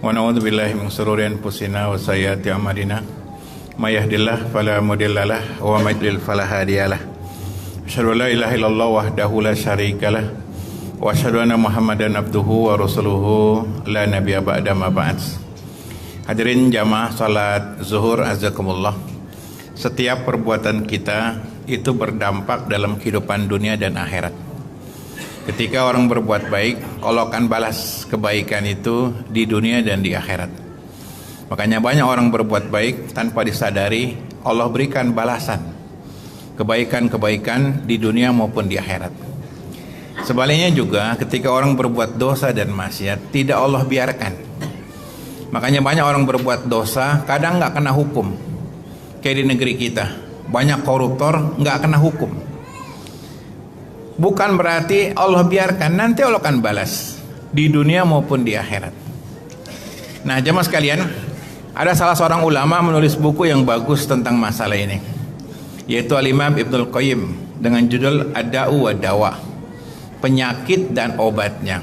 Wa na'udzubillahi min shururi anfusina wa sayyiati a'malina. May yahdihillahu fala mudhillalah wa may yudlil fala hadiyalah. Asyhadu an la ilaha illallah wahdahu la syarikalah wa asyhadu anna Muhammadan abduhu wa rasuluhu la nabiyya ba'da ma ba'd. Hadirin jamaah salat zuhur azakumullah. Setiap perbuatan kita itu berdampak dalam kehidupan dunia dan akhirat. Ketika orang berbuat baik, Allah akan balas kebaikan itu di dunia dan di akhirat. Makanya banyak orang berbuat baik tanpa disadari, Allah berikan balasan kebaikan-kebaikan di dunia maupun di akhirat. Sebaliknya juga ketika orang berbuat dosa dan maksiat, tidak Allah biarkan. Makanya banyak orang berbuat dosa kadang nggak kena hukum. Kayak di negeri kita, banyak koruptor nggak kena hukum. Bukan berarti Allah biarkan, nanti Allah akan balas di dunia maupun di akhirat. Nah, jemaah sekalian, ada salah seorang ulama menulis buku yang bagus tentang masalah ini, yaitu Al-Imam Ibnul Qayyim, dengan judul Ad-Da'u wa Dawa, penyakit dan obatnya.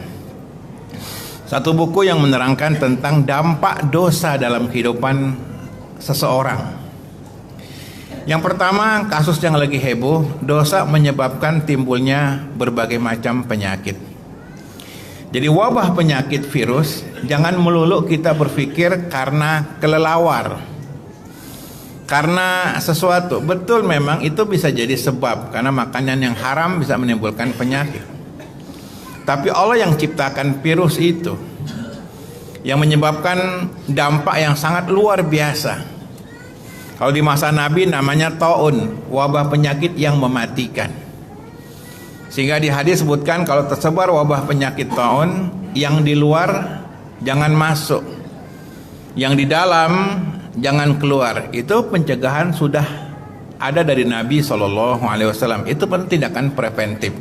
Satu buku yang menerangkan tentang dampak dosa dalam kehidupan seseorang. Yang pertama, kasus yang lagi heboh, dosa menyebabkan timbulnya berbagai macam penyakit. Jadi wabah penyakit virus, jangan melulu kita berpikir karena kelelawar, karena sesuatu. Betul, memang itu bisa jadi sebab, karena makanan yang haram bisa menimbulkan penyakit. Tapi Allah yang ciptakan virus itu, yang menyebabkan dampak yang sangat luar biasa. Kalau di masa Nabi namanya taun, wabah penyakit yang mematikan. Sehingga di hadis sebutkan kalau tersebar wabah penyakit taun, yang di luar jangan masuk, yang di dalam jangan keluar. Itu pencegahan sudah ada dari Nabi SAW. Itu tindakan preventif.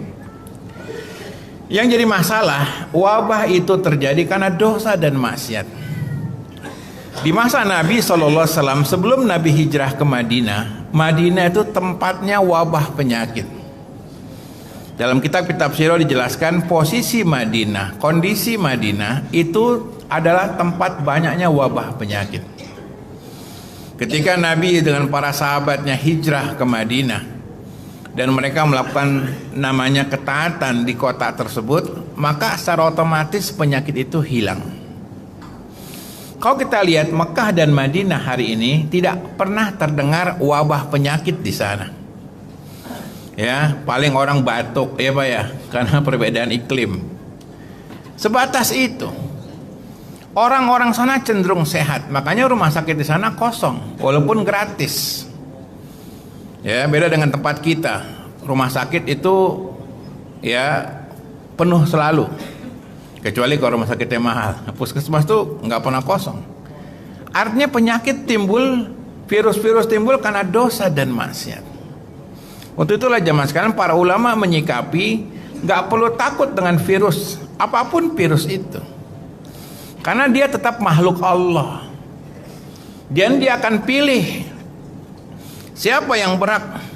Yang jadi masalah, wabah itu terjadi karena dosa dan maksiat. Di masa Nabi SAW, sebelum Nabi hijrah ke Madinah, Madinah itu tempatnya wabah penyakit. Dalam kitab-kitab sirah dijelaskan posisi Madinah, kondisi Madinah itu adalah tempat banyaknya wabah penyakit. Ketika Nabi dengan para sahabatnya hijrah ke Madinah dan mereka melakukan namanya ketaatan di kota tersebut, maka secara otomatis penyakit itu hilang. Kalau kita lihat Mekah dan Madinah hari ini, tidak pernah terdengar wabah penyakit di sana. Ya, paling orang batuk, ya Pak ya, karena perbedaan iklim. Sebatas itu. Orang-orang sana cenderung sehat, makanya rumah sakit di sana kosong, walaupun gratis. Ya, beda dengan tempat kita. Rumah sakit itu ya penuh selalu. Kecuali kalau rumah sakitnya mahal. Puskesmas tuh nggak pernah kosong. Artinya penyakit timbul, virus-virus timbul karena dosa dan maksiat. Waktu itulah zaman sekarang para ulama menyikapi nggak perlu takut dengan virus, apapun virus itu, karena dia tetap makhluk Allah. Dan dia akan pilih siapa yang berhak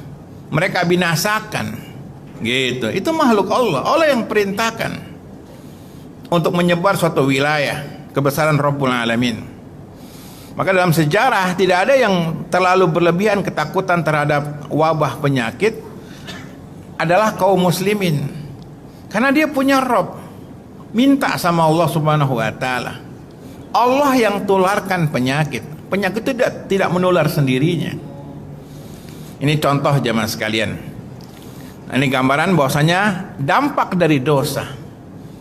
mereka binasakan. Gitu. Itu makhluk Allah. Allah yang perintahkan untuk menyebar suatu wilayah, kebesaran Rabbul Alamin. Maka dalam sejarah tidak ada yang terlalu berlebihan ketakutan terhadap wabah penyakit adalah kaum muslimin. Karena dia punya Rabb. Minta sama Allah Subhanahu wa taala. Allah yang tularkan penyakit. Penyakit itu tidak menular sendirinya. Ini contoh jemaah sekalian. Ini gambaran bahwasanya dampak dari dosa,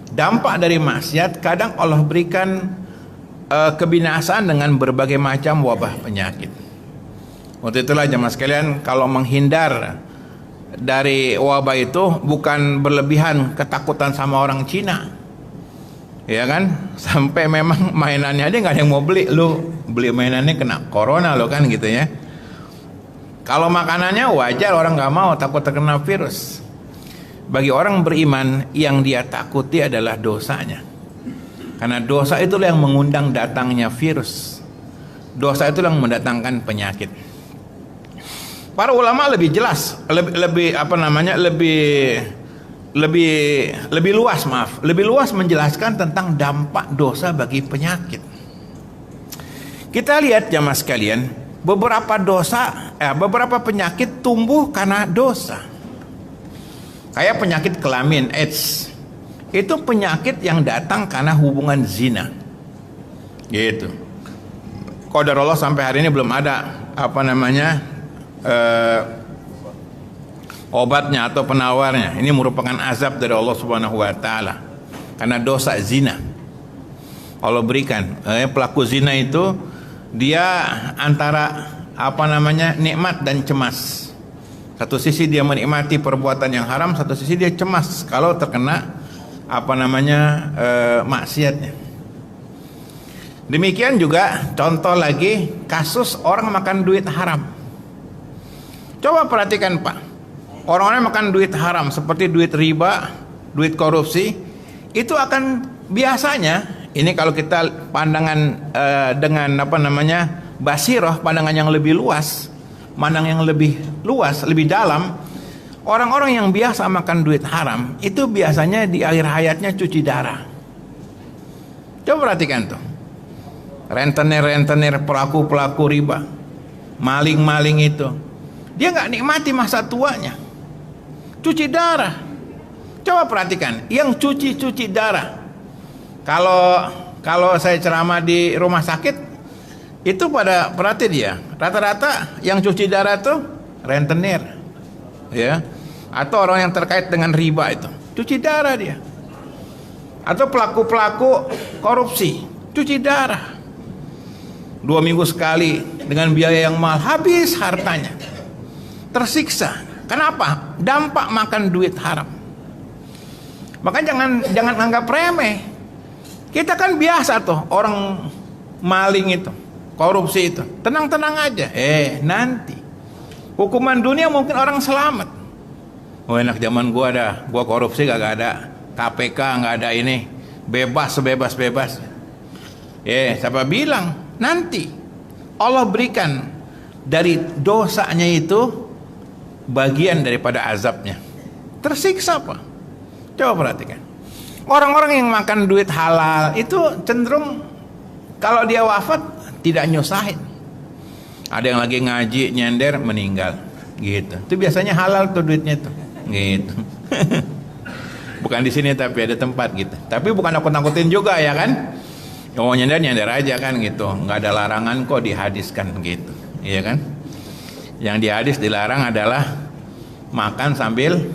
dampak dari maksiat, kadang Allah berikan kebinasaan dengan berbagai macam wabah penyakit. Untuk itulah jemaah sekalian, kalau menghindar dari wabah itu bukan berlebihan ketakutan sama orang Cina, ya kan? Sampai memang mainannya aja nggak ada yang mau beli, lu beli mainannya kena corona lo kan gitu ya. Kalau makanannya wajar orang nggak mau, takut terkena virus. Bagi orang beriman, yang dia takuti adalah dosanya. Karena dosa itulah yang mengundang datangnya virus. Dosa itulah yang mendatangkan penyakit. Para ulama lebih jelas, lebih luas menjelaskan tentang dampak dosa bagi penyakit. Kita lihat jamaah sekalian, beberapa penyakit tumbuh karena dosa. Kayak penyakit kelamin, AIDS. Itu penyakit yang datang karena hubungan zina. Gitu. Qadarullah sampai hari ini belum ada obatnya atau penawarnya. Ini merupakan azab dari Allah Subhanahu wa taala karena dosa zina. Allah berikan pelaku zina itu dia antara nikmat dan cemas. Satu sisi dia menikmati perbuatan yang haram, satu sisi dia cemas kalau terkena maksiatnya. Demikian juga contoh lagi kasus orang makan duit haram. Coba perhatikan Pak, orang-orang makan duit haram seperti duit riba, duit korupsi, itu akan biasanya, ini kalau kita pandangan dengan basiroh, pandangan yang lebih luas, pandang yang lebih luas, lebih dalam, orang-orang yang biasa makan duit haram itu biasanya di akhir hayatnya cuci darah. Coba perhatikan tuh, rentenir, pelaku riba, maling itu, dia nggak nikmati masa tuanya, cuci darah. Coba perhatikan, yang cuci darah. Kalau saya ceramah di rumah sakit, itu pada perhati dia, rata-rata yang cuci darah tuh rentenir, ya, atau orang yang terkait dengan riba itu, cuci darah dia. Atau pelaku korupsi, cuci darah. 2 minggu sekali dengan biaya yang mahal, habis hartanya, tersiksa. Kenapa? Dampak makan duit haram. Maka jangan anggap remeh. Kita kan biasa tuh orang maling itu, korupsi itu, tenang-tenang aja. Nanti hukuman dunia mungkin orang selamat. Oh enak zaman gua korupsi gak ada KPK, gak ada ini, bebas. Siapa bilang? Nanti Allah berikan dari dosanya itu bagian daripada azabnya. Tersiksa Pak. Coba perhatikan. Orang-orang yang makan duit halal itu cenderung kalau dia wafat tidak nyusahin. Ada yang lagi ngaji nyender meninggal gitu. Itu biasanya halal tuh duitnya tuh. Gitu. Bukan di sini tapi ada tempat gitu. Tapi bukan nakut-nakutin juga ya kan? Oh nyender aja kan gitu, nggak ada larangan kok dihadiskan gitu, iya kan? Yang dihadis dilarang adalah makan sambil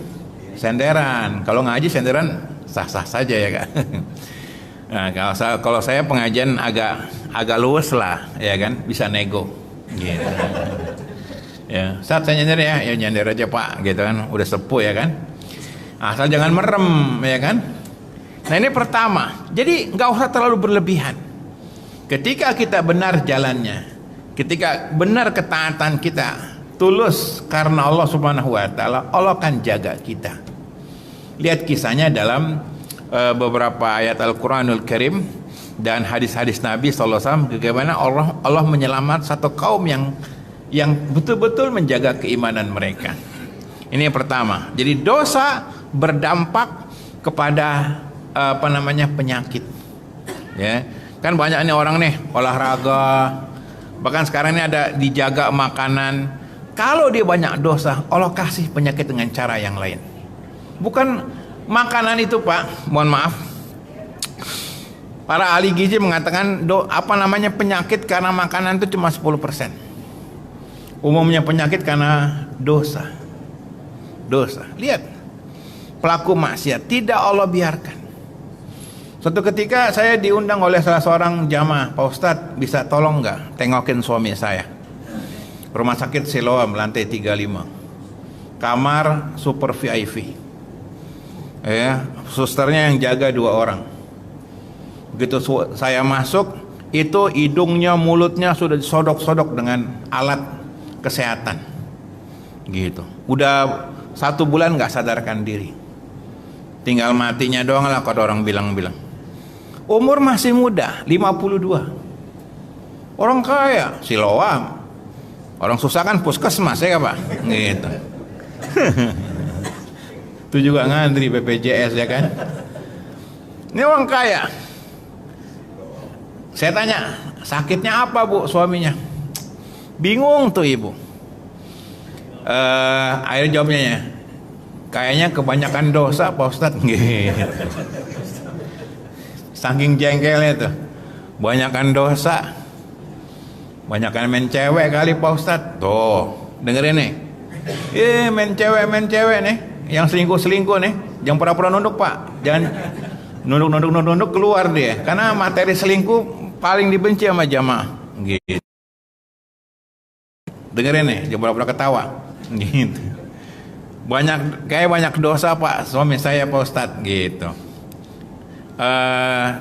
senderan. Kalau ngaji senderan sah-sah saja ya kan? Nah, kalau saya pengajian agak luwes lah, ya kan? Bisa nego, gitu. Ya, saat saya nyender ya nyender aja Pak, gitu kan? Udah sepuh ya kan? Asal jangan merem, ya kan? Nah ini pertama, jadi nggak usah terlalu berlebihan. Ketika kita benar jalannya, ketika benar ketaatan kita, tulus karena Allah Subhanahu Wa Taala, Allah akan jaga kita. Lihat kisahnya dalam beberapa ayat Al-Quranul Karim dan hadis-hadis Nabi SAW, bagaimana Allah menyelamat satu kaum yang betul-betul menjaga keimanan mereka. Ini yang pertama. Jadi dosa berdampak kepada penyakit, ya kan. Banyak nih orang nih olahraga, bahkan sekarang ini ada dijaga makanan. Kalau dia banyak dosa, Allah kasih penyakit dengan cara yang lain. Bukan makanan itu Pak, mohon maaf, para ahli gizi mengatakan penyakit karena makanan itu cuma 10%. Umumnya penyakit karena dosa. Lihat, pelaku maksiat tidak Allah biarkan. Suatu ketika saya diundang oleh salah seorang jamaah, Pak Ustadz bisa tolong nggak tengokin suami saya, rumah sakit Siloam lantai 35, kamar super VIP, ya, susternya yang jaga 2 orang. Begitu saya masuk, itu hidungnya, mulutnya sudah disodok-sodok dengan alat kesehatan, gitu. Udah 1 bulan nggak sadarkan diri, tinggal matinya doang lah kalau orang bilang. Umur masih muda, 52. Orang kaya, Siloam. Orang susah kan puskesmas ya Pak, gitu. Itu juga ngantri BPJS ya kan. Ini orang kaya. Saya tanya, sakitnya apa bu suaminya? Bingung tuh ibu. Akhirnya jawabnya ya, kayaknya kebanyakan dosa Pak Ustadz. Saking jengkelnya tuh, banyakan dosa, banyakan main cewek kali Pak Ustadz. Tuh, dengerin nih. Main cewek nih, yang selingkuh nih, jangan pura-pura nunduk Pak, jangan nunduk keluar dia, karena materi selingkuh paling dibenci sama jamaah. Gitu. Dengerin nih, jangan pura-pura ketawa. Gitu. Banyak dosa Pak, suami saya Pak Ustadz. Gitu.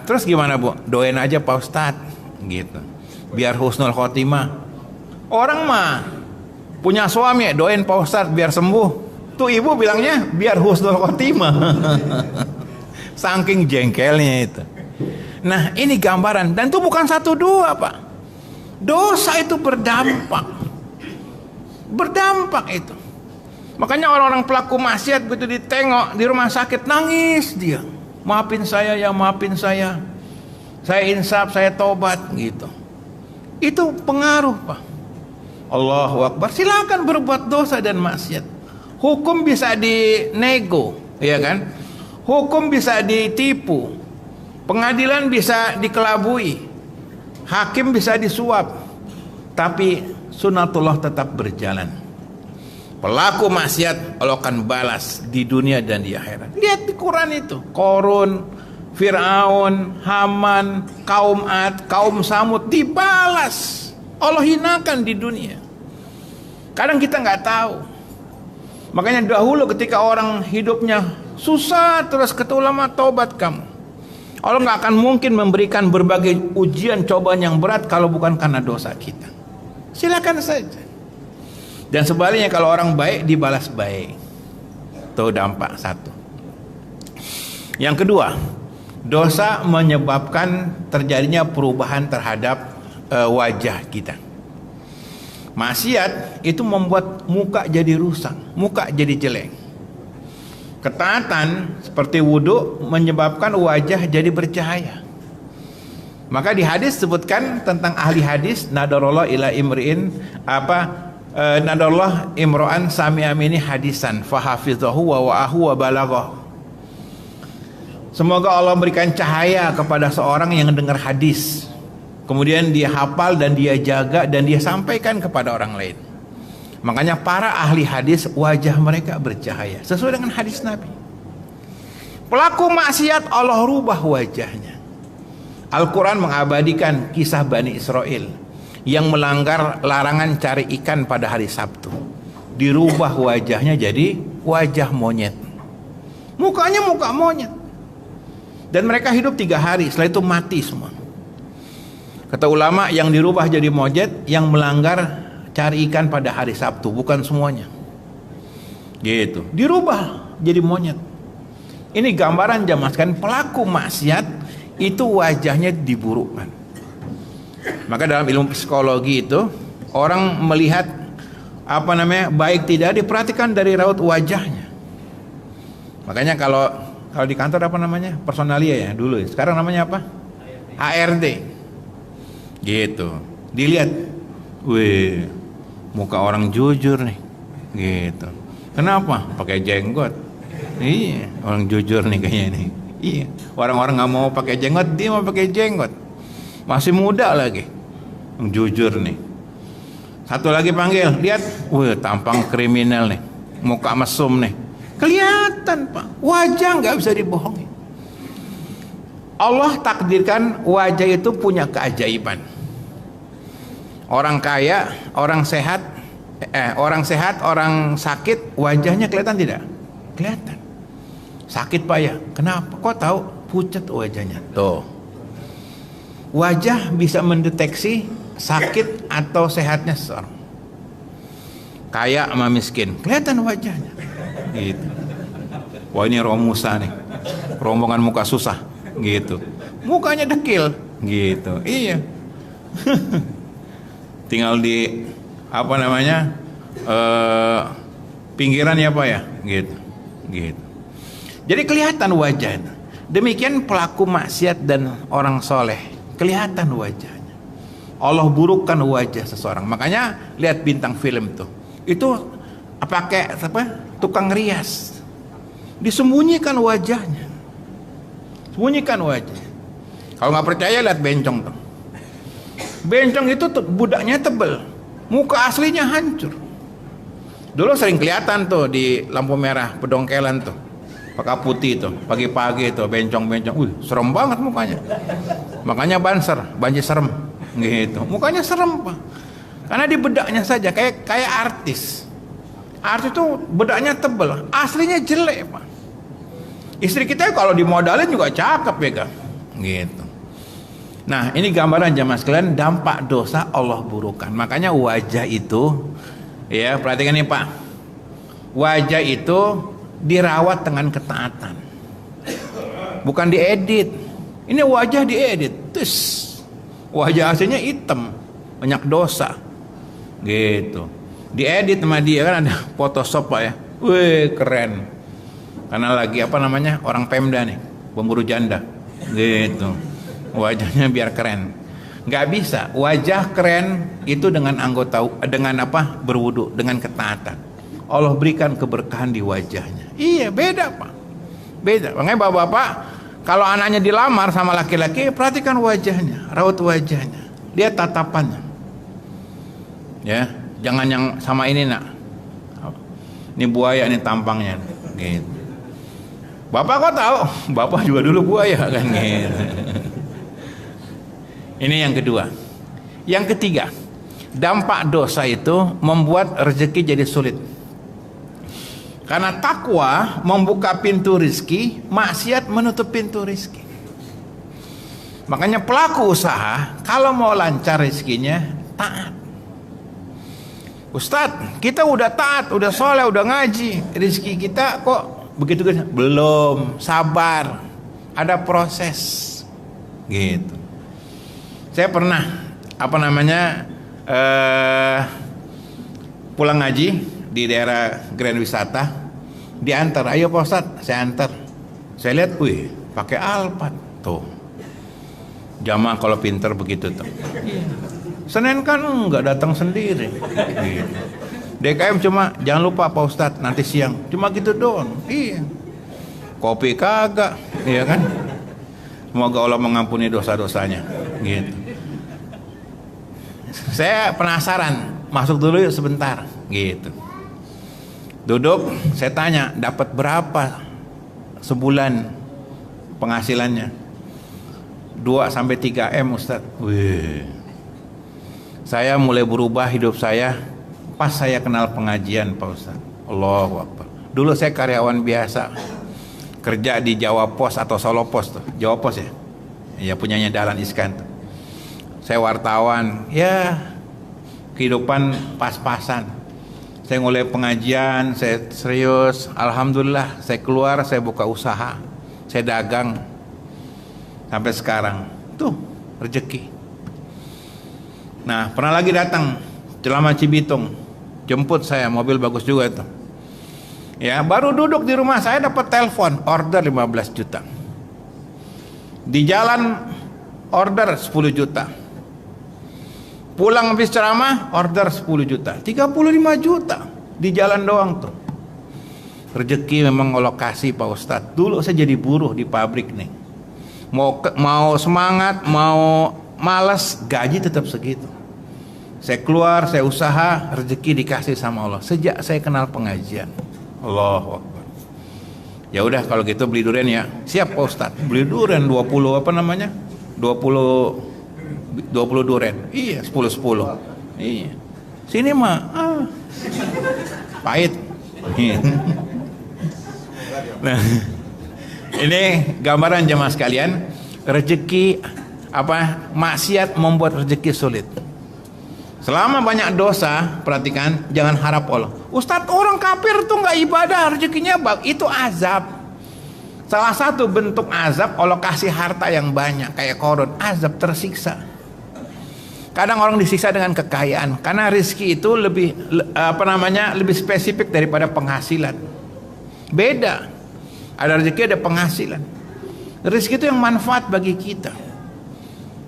Terus gimana bu? Doain aja Pak Ustadz. Gitu. Biar husnul khotimah. Orang mah punya suami, doain Pak Ustadz biar sembuh. Tuh ibu bilangnya biar husnul khotimah. Saking jengkelnya itu. Nah ini gambaran, dan itu bukan 1 2 Pak. Dosa itu berdampak itu. Makanya orang-orang pelaku maksiat begitu ditengok di rumah sakit nangis dia. Maafin saya ya, maafin saya. Saya insaf, saya tobat gitu. Itu pengaruh Pak. Allahu Akbar. Silakan berbuat dosa dan maksiat. Hukum bisa dinego, ya kan? Hukum bisa ditipu. Pengadilan bisa dikelabui. Hakim bisa disuap. Tapi sunatullah tetap berjalan. Pelaku maksiat Allah akan balas di dunia dan di akhirat. Lihat di Quran itu. Korun, Fir'aun, Haman, kaum Ad, kaum Samud dibalas. Allah hinakan di dunia. Kadang kita nggak tahu. Makanya dahulu ketika orang hidupnya susah terus kata ulama, tobat kamu. Allah nggak akan mungkin memberikan berbagai ujian cobaan yang berat kalau bukan karena dosa kita. Silakan saja. Dan sebaliknya kalau orang baik dibalas baik. Itu dampak 1. Yang kedua, dosa menyebabkan terjadinya perubahan terhadap wajah kita. Maksiat itu membuat muka jadi rusak, muka jadi jelek. Ketaatan seperti wudhu menyebabkan wajah jadi bercahaya. Maka di hadis sebutkan tentang ahli hadis, nadarullah ila imri'in nadarullah imro'an sami'amini hadisan fahafizahu wa wa'ahu wa balaghahu. Semoga Allah berikan cahaya kepada seorang yang dengar hadis, kemudian dia hafal dan dia jaga dan dia sampaikan kepada orang lain. Makanya para ahli hadis wajah mereka bercahaya sesuai dengan hadis Nabi. Pelaku maksiat Allah rubah wajahnya. Al-Quran mengabadikan kisah Bani Israel yang melanggar larangan cari ikan pada hari Sabtu. Dirubah wajahnya jadi wajah monyet. Mukanya muka monyet. Dan mereka hidup 3 hari, setelah itu mati semua. Kata ulama, yang dirubah jadi monyet yang melanggar cari ikan pada hari Sabtu, bukan semuanya. Gitu. Dirubah jadi monyet. Ini gambaran jamaskan pelaku maksiat itu wajahnya diburukkan. Maka dalam ilmu psikologi itu orang melihat baik tidak diperhatikan dari raut wajahnya. Makanya kalau di kantor personalia ya dulu. Sekarang namanya apa? HRD. Gitu. Dilihat, wih, muka orang jujur nih. Gitu. Kenapa? Pakai jenggot. Iya, orang jujur nih kayaknya nih. Iya, orang-orang nggak mau pakai jenggot, dia mau pakai jenggot. Masih muda lagi, jujur nih. Satu lagi panggil, lihat, wih, tampang kriminal nih, muka mesum nih, kelihatan Pak, wajah nggak bisa dibohongi. Allah takdirkan wajah itu punya keajaiban. Orang kaya, orang sehat, orang sakit, wajahnya kelihatan tidak? Kelihatan. Sakit Pak ya, kenapa? Kok tahu? Pucat wajahnya. Tuh. Wajah bisa mendeteksi sakit atau sehatnya seseorang. Kaya sama miskin, kelihatan wajahnya. Gitu. Wah ini Romusa nih, rombongan muka susah. Gitu. Mukanya dekil. Gitu. Iya. Tinggal di pinggiran ya Pak ya. Gitu. Gitu. Jadi kelihatan wajah. Demikian pelaku maksiat dan orang soleh. kelihatan wajahnya. Allah burukkan wajah seseorang. Makanya lihat bintang film tuh, itu pakai apa? Tukang rias, disembunyikan wajahnya, sembunyikan wajah. Kalau nggak percaya lihat Bencong tuh. Bencong itu budaknya tebel, muka aslinya hancur. Dulu sering kelihatan tuh di lampu merah pedongkelan tuh, pakai putih tuh, pagi-pagi tuh bencong-bencong. Serem banget mukanya. Makanya banjir serem gitu. Mukanya serem, Pak. Karena di bedaknya saja kayak artis. Artis itu bedaknya tebel, aslinya jelek, Pak. Istri kita kalau dimodalin juga cakep ya, kan? Gitu. Nah, ini gambaran jamaah sekalian dampak dosa Allah burukan. Makanya wajah itu, ya perhatikan nih Pak, wajah itu dirawat dengan ketaatan, bukan diedit. Ini wajah diedit, tus, wajah aslinya hitam, banyak dosa, gitu. Diedit sama dia, kan ada Photoshop Pak ya, wih keren, karena lagi apa namanya orang Pemda nih, pemburu janda, gitu. Wajahnya biar keren. Nggak bisa, wajah keren itu dengan berwudu, dengan ketaatan. Allah berikan keberkahan di wajahnya. Iya, beda Pak, beda. Makanya bapak-bapak, kalau anaknya dilamar sama laki-laki, perhatikan wajahnya, raut wajahnya, lihat tatapannya, ya, jangan yang sama ini nak, ini buaya ini tampangnya, gitu. Bapak kok tahu? Bapak juga dulu buaya kan, gitu. Ini yang kedua. Yang ketiga, dampak dosa itu membuat rezeki jadi sulit. Karena takwa membuka pintu rizki, maksiat menutup pintu rizki. Makanya pelaku usaha kalau mau lancar rizkinya taat. Ustadz, kita udah taat, udah soleh, udah ngaji, rizki kita kok begitu? Belum, sabar, ada proses, gitu. Saya pernah pulang ngaji di daerah Grand Wisata, diantar, ayo Pak Ustadz, saya antar. Saya lihat, wih, pakai Alphard tuh. Jamaah kalau pinter begitu tuh. Senin kan nggak datang sendiri. Gitu. DKM cuma jangan lupa Pak Ustadz nanti siang, cuma gitu doang. Iya. Kopi kagak, iya kan? Semoga Allah mengampuni dosa-dosanya. Gitu. Saya penasaran, masuk dulu yuk sebentar, gitu. Duduk, saya tanya, dapat berapa sebulan penghasilannya? 2-3 M Ustadz. Wih. Saya mulai berubah hidup saya pas saya kenal pengajian Pak Ustadz. Allahu Akbar. Dulu saya karyawan biasa, kerja di Jawa Pos atau Solo Pos tuh. Jawa Pos ya? Ya punyanya Dahlan Iskan tuh. Saya wartawan, ya kehidupan pas-pasan. Saya mulai pengajian, saya serius, alhamdulillah saya keluar, saya buka usaha, saya dagang sampai sekarang. Tuh rezeki. Nah, pernah lagi datang Celama Cibitung, jemput saya, mobil bagus juga itu. Ya, baru duduk di rumah saya dapat telepon, order 15 juta. Di jalan order 10 juta. Pulang habis ceramah order 10 juta, 35 juta di jalan doang tuh. Rezeki memang Allah kasih Pak Ustadz. Dulu saya jadi buruh di pabrik nih. Mau semangat, mau malas, gaji tetap segitu. Saya keluar, saya usaha, rezeki dikasih sama Allah. Sejak saya kenal pengajian. Allahu Akbar. Ya udah kalau gitu beli durian ya. Siap Pak Ustadz. Beli durian 20 apa namanya? 20 durian. Iya, 10. Iya. Sini mah pahit. Nah, ini gambaran jemaah sekalian, rezeki maksiat membuat rezeki sulit. Selama banyak dosa, perhatikan, jangan harap Allah. Ustadz, orang kafir tuh nggak ibadah, rezekinya itu azab. Salah satu bentuk azab, Allah kasih harta yang banyak kayak Korun, azab, tersiksa. Kadang orang disiksa dengan kekayaan karena rezeki itu lebih lebih spesifik daripada penghasilan. Beda. Ada rezeki, ada penghasilan. Rezeki itu yang manfaat bagi kita.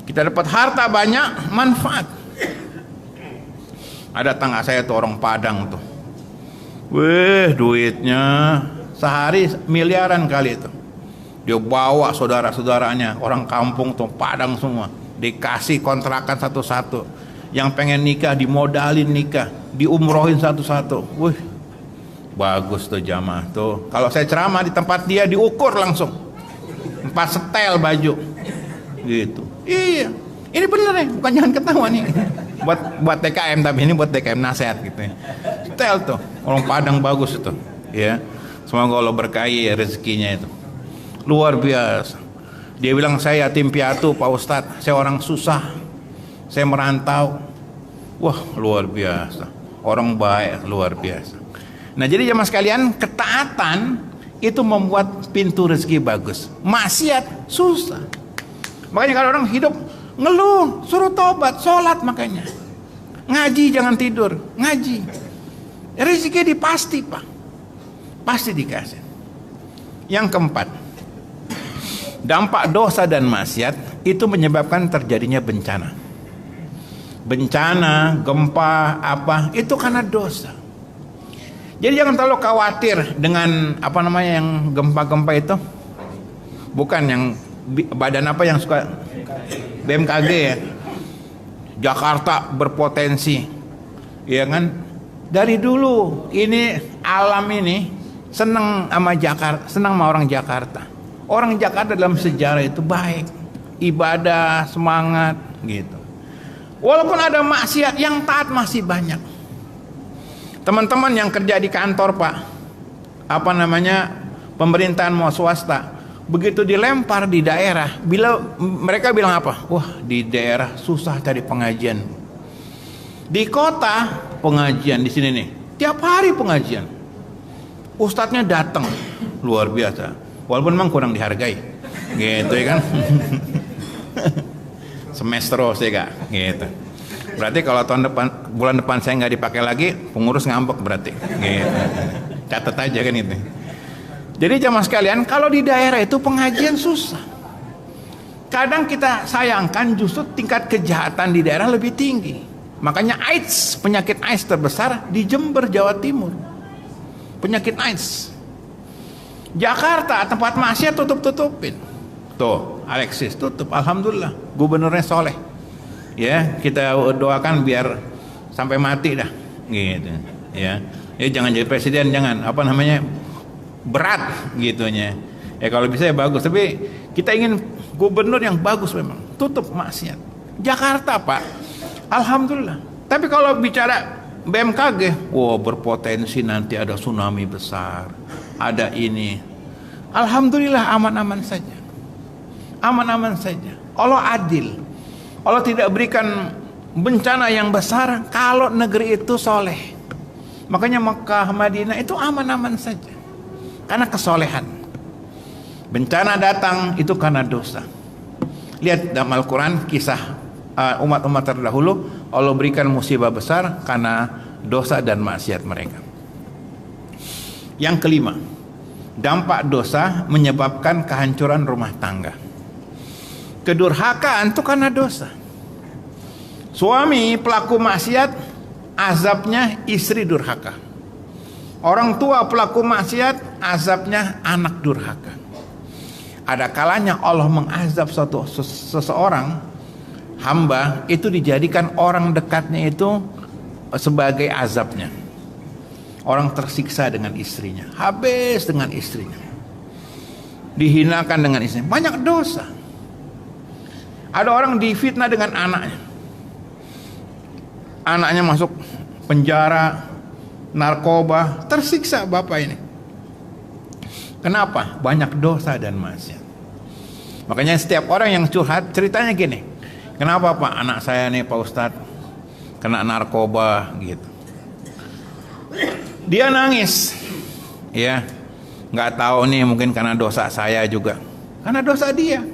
Kita dapat harta banyak, manfaat. Ada tetangga saya tuh orang Padang tuh. Wih, duitnya sehari miliaran kali itu. Dia bawa saudara-saudaranya, orang kampung tuh Padang semua, dikasih kontrakan satu-satu. Yang pengen nikah dimodalin nikah, diumrohin satu-satu. Wih, bagus tuh jamaah tuh. Kalau saya ceramah di tempat dia diukur langsung 4 setel baju gitu. Iya, ini bener ya, bukan jangan ketawa nih. Buat TKM, tapi ini buat TKM nasihat gitu ya. Setel tuh, orang Padang bagus itu ya. Semoga Allah berkahi rezekinya itu. Luar biasa. Dia bilang, saya yatim piatu Pak Ustadz, saya orang susah, saya merantau. Wah, luar biasa. Orang baik, luar biasa. Nah, jadi jemaah sekalian, ketaatan itu membuat pintu rezeki bagus. Maksiat susah. Makanya kalau orang hidup ngeluh, suruh tobat, sholat makanya. Ngaji jangan tidur, ngaji. Rezeki dipasti Pak. Pasti dikasih. Yang keempat, dampak dosa dan maksiat itu menyebabkan terjadinya bencana. Bencana, gempa, apa, itu karena dosa. Jadi jangan terlalu khawatir dengan yang gempa-gempa itu. Bukan yang badan apa yang suka BMKG ya. Jakarta berpotensi. Ya kan? Dari dulu ini alam ini senang sama Jakarta, senang sama orang Jakarta. Orang Jakarta dalam sejarah itu baik, ibadah, semangat gitu. Walaupun ada maksiat, yang taat masih banyak. Teman-teman yang kerja di kantor Pak, pemerintahan mau swasta, begitu dilempar di daerah, mereka bilang apa? Wah, di daerah susah cari pengajian. Di kota pengajian di sini nih, tiap hari pengajian. Ustadznya datang, luar biasa. Walaupun memang kurang dihargai, gitu ya kan? Semestro sih Kak, gitu. Berarti kalau bulan depan saya nggak dipakai lagi, pengurus ngambek berarti. Gitu. Catat aja kan itu. Jadi jamaah sekalian, kalau di daerah itu pengajian susah. Kadang kita sayangkan justru tingkat kejahatan di daerah lebih tinggi. Makanya AIDS, penyakit AIDS terbesar di Jember, Jawa Timur. Penyakit AIDS. Jakarta tempat maksiat tutup-tutupin. Tuh, Alexis tutup, alhamdulillah. Gubernurnya soleh. Ya, kita doakan biar sampai mati dah, gitu. Ya, jangan jadi presiden, jangan berat gitunya. Ya kalau bisa ya bagus, tapi kita ingin gubernur yang bagus memang. Tutup maksiat. Jakarta Pak, alhamdulillah. Tapi kalau bicara BMKG, berpotensi nanti ada tsunami besar, ada ini. Alhamdulillah aman-aman saja. Aman-aman saja. Allah adil. Allah tidak berikan bencana yang besar kalau negeri itu soleh. Makanya Mekah, Madinah itu aman-aman saja karena kesolehan. Bencana datang itu karena dosa. Lihat dalam Al-Quran kisah umat-umat terdahulu, Allah berikan musibah besar karena dosa dan maksiat mereka. Yang kelima, dampak dosa menyebabkan kehancuran rumah tangga. Kedurhakaan itu karena dosa. Suami pelaku maksiat, azabnya istri durhaka. Orang tua pelaku maksiat, azabnya anak durhaka. Ada kalanya Allah mengazab seseorang hamba, itu dijadikan orang dekatnya itu sebagai azabnya. Orang tersiksa dengan istrinya, habis dengan istrinya, dihinakan dengan istrinya, banyak dosa. Ada orang difitnah dengan anaknya, anaknya masuk penjara, narkoba, tersiksa bapak ini. Kenapa? Banyak dosa dan maksiat. Makanya setiap orang yang curhat ceritanya gini, kenapa Pak anak saya nih Pak Ustadz kena narkoba gitu. Dia nangis, ya, nggak tahu nih mungkin karena dosa saya juga, karena dosa dia.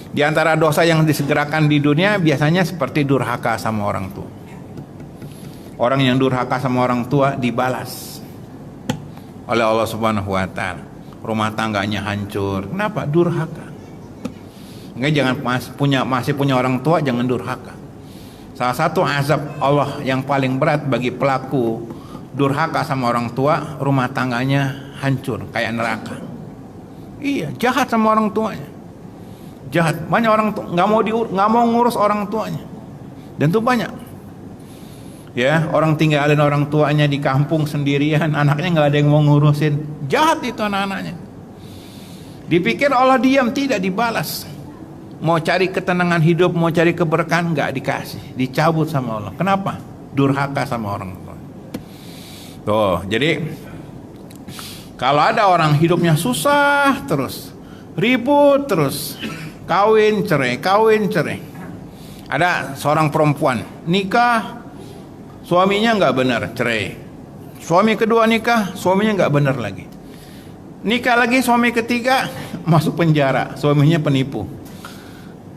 Di antara dosa yang disegerakan di dunia biasanya seperti durhaka sama orang tua. Orang yang durhaka sama orang tua dibalas oleh Allah Subhanahu wa taala. Rumah tangganya hancur. Kenapa? Durhaka. Enggak, jangan masih punya orang tua jangan durhaka. Salah satu azab Allah yang paling berat bagi pelaku durhaka sama orang tua, rumah tangganya hancur kayak neraka. Iya, jahat sama orang tuanya. Jahat. Banyak orang tua nggak mau ngurus orang tuanya. Dan itu banyak. Ya, orang tinggalin orang tuanya di kampung sendirian, anaknya nggak ada yang mau ngurusin. Jahat itu anak-anaknya. Dipikir Allah diam, tidak, dibalas. Mau cari ketenangan hidup, mau cari keberkahan, nggak dikasih, dicabut sama Allah. Kenapa? Durhaka sama orang tua. Tuh, jadi kalau ada orang hidupnya susah terus, ribut terus, kawin cerai. Ada seorang perempuan nikah, suaminya nggak benar, cerai. Suami kedua nikah, suaminya nggak benar lagi. Nikah lagi, suami ketiga masuk penjara, suaminya penipu.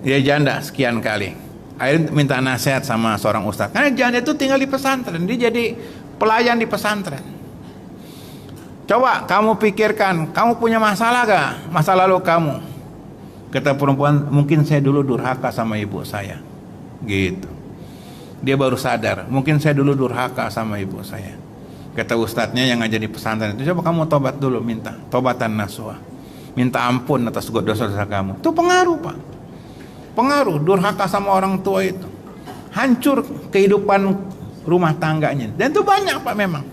Dia janda sekian kali. Akhirnya minta nasihat sama seorang ustaz. Karena janda itu tinggal di pesantren, dia jadi pelayan di pesantren. Coba kamu pikirkan, kamu punya masalah gak? Masa lalu kamu. Kata perempuan, mungkin saya dulu durhaka sama ibu saya. Gitu. Dia baru sadar, mungkin saya dulu durhaka sama ibu saya. Kata ustadznya yang ngajar di pesantren itu, coba kamu tobat dulu, minta tobatan nasuha. Minta ampun atas dosa-dosa kamu. Itu pengaruh, Pak. Pengaruh, durhaka sama orang tua itu. Hancur kehidupan rumah tangganya. Dan itu banyak, Pak, memang.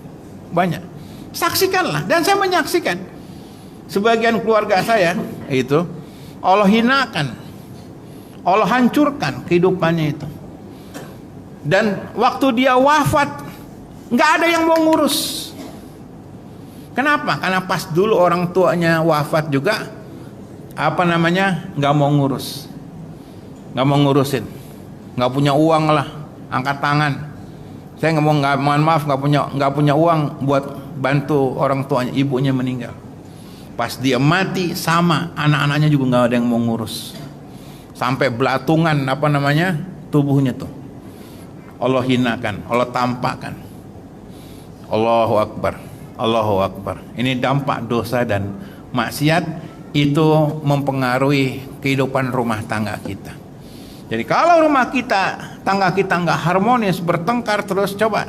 Banyak. Saksikanlah, dan saya menyaksikan sebagian keluarga saya itu Allah hinakan, Allah hancurkan kehidupannya itu. Dan waktu dia wafat nggak ada yang mau ngurus. Kenapa? Karena pas dulu orang tuanya wafat juga nggak mau ngurus, nggak mau ngurusin, nggak punya uang lah, angkat tangan. Saya mohon maaf, nggak punya uang buat bantu orang tuanya, ibunya meninggal. Pas dia mati, sama anak-anaknya juga nggak ada yang mau ngurus. Sampai belatungan tubuhnya tuh. Allah hinakan, Allah tampakkan. Allahu Akbar, Allahu Akbar. Ini dampak dosa dan maksiat itu mempengaruhi kehidupan rumah tangga kita. Jadi kalau rumah kita, tangga kita nggak harmonis, bertengkar terus, coba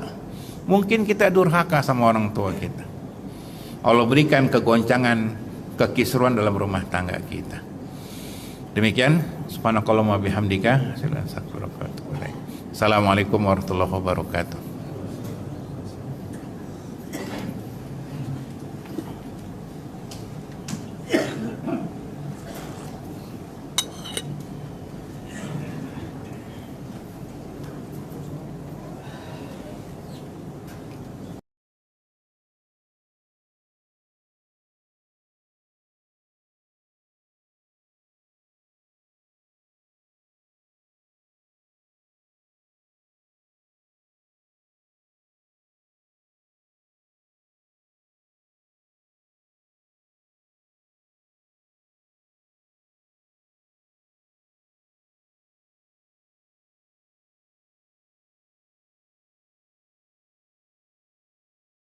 mungkin kita durhaka sama orang tua kita. Allah berikan kegoncangan, kekisruan dalam rumah tangga kita. Demikian, subhanakallahumma bihamdika, assalamualaikum warahmatullahi wabarakatuh.